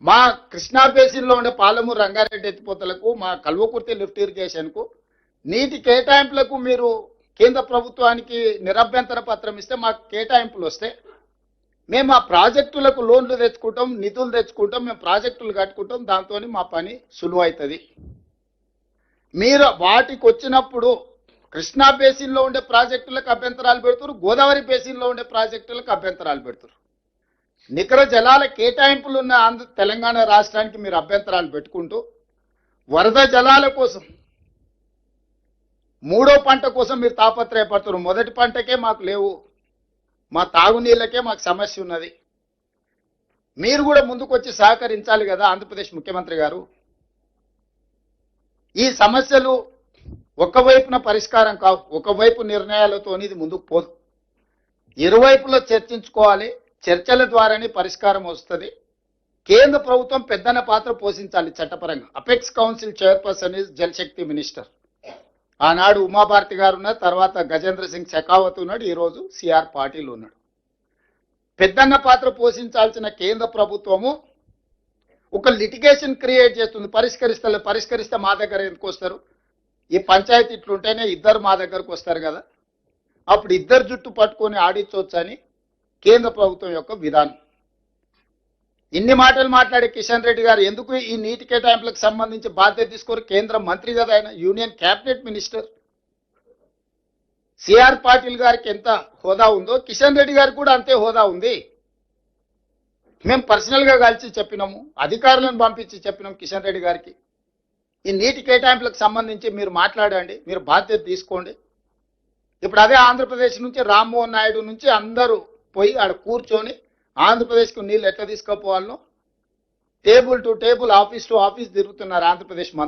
మా కృష్ణా బేసిన్లో ఉండే పాలమూరు రంగారెడ్డి ఎత్తిపోతలకు, మా కల్వకుర్తి లిఫ్ట్ ఇరిగేషన్కు నీటి కేటాయింపులకు మీరు కేంద్ర ప్రభుత్వానికి నిరభ్యంతర పత్రం ఇస్తే మాకు కేటాయింపులు వస్తే మేము ఆ ప్రాజెక్టులకు లోన్లు తెచ్చుకుంటాం, నిధులు తెచ్చుకుంటాం, మేము ప్రాజెక్టులు కట్టుకుంటాం, దాంతో మా పని సులువు అవుతుంది. మీరు వాటికి వచ్చినప్పుడు కృష్ణా బేసిన్లో ఉండే ప్రాజెక్టులకు అభ్యంతరాలు పెడుతున్నారు, గోదావరి బేసిన్లో ఉండే ప్రాజెక్టులకు అభ్యంతరాలు పెడుతున్నారు. నికర జలాల కేటాయింపులు ఉన్న తెలంగాణ రాష్ట్రానికి మీరు అభ్యంతరాలు పెట్టుకుంటూ వరద జలాల కోసం మూడో పంట కోసం మీరు తాపత్రయపడుతున్నారు. మొదటి పంటకే మాకు లేవు, మా తాగునీళ్ళకే మాకు సమస్య ఉన్నది. మీరు కూడా ముందుకు వచ్చి సహకరించాలి కదా ఆంధ్రప్రదేశ్ ముఖ్యమంత్రి గారు. ఈ సమస్యలు ఒకవైపున పరిష్కారం కావు, ఒకవైపు నిర్ణయాలతో ఇది ముందుకు పోదు. ఇరువైపులో చర్చించుకోవాలి, చర్చల ద్వారానే పరిష్కారం వస్తుంది. కేంద్ర ప్రభుత్వం పెద్దన పాత్ర పోషించాలి చట్టపరంగా. Apex council chairperson is Jal Shakti minister. ఆనాడు ఉమాభారతి గారు ఉన్నారు, తర్వాత గజేంద్ర సింగ్ షెకావత్ ఉన్నాడు, ఈరోజు సిఆర్ పాటిల్ ఉన్నాడు. పెద్దన్న పాత్ర పోషించాల్సిన కేంద్ర ప్రభుత్వము ఒక లిటిగేషన్ క్రియేట్ చేస్తుంది. పరిష్కరిస్తే మా దగ్గర ఎందుకు వస్తారు? ఈ పంచాయతీ ఇట్లుంటేనే ఇద్దరు మా దగ్గరకు వస్తారు కదా, అప్పుడు ఇద్దరు జుట్టు పట్టుకొని ఆడించవచ్చు అని కేంద్ర ప్రభుత్వం యొక్క విధానం. ఇన్ని మాటలు మాట్లాడే కిషన్ రెడ్డి గారు ఎందుకు ఈ నీటి కేటాయింపులకు సంబంధించి బాధ్యత తీసుకోరు? కేంద్ర మంత్రి కదా ఆయన, union cabinet minister. CR Patil గారికి ఎంత హోదా ఉందో కిషన్ రెడ్డి గారికి కూడా అంతే హోదా ఉంది. మేము పర్సనల్ గా కలిసి చెప్పినాము, అధికారులను పంపించి చెప్పినాం కిషన్ రెడ్డి గారికి, ఈ నీటి కేటాయింపులకు సంబంధించి మీరు మాట్లాడండి, మీరు బాధ్యత తీసుకోండి. ఇప్పుడు అదే ఆంధ్రప్రదేశ్ నుంచి రామ్మోహన్ నాయుడు నుంచి అందరూ పోయి ఆడ కూర్చొని ఆంధ్రప్రదేశ్కు నీళ్ళు ఎట్లా తీసుకుపోవాలనో table to table, office to office తిరుగుతున్నారు ఆంధ్రప్రదేశ్ మంత్రులు.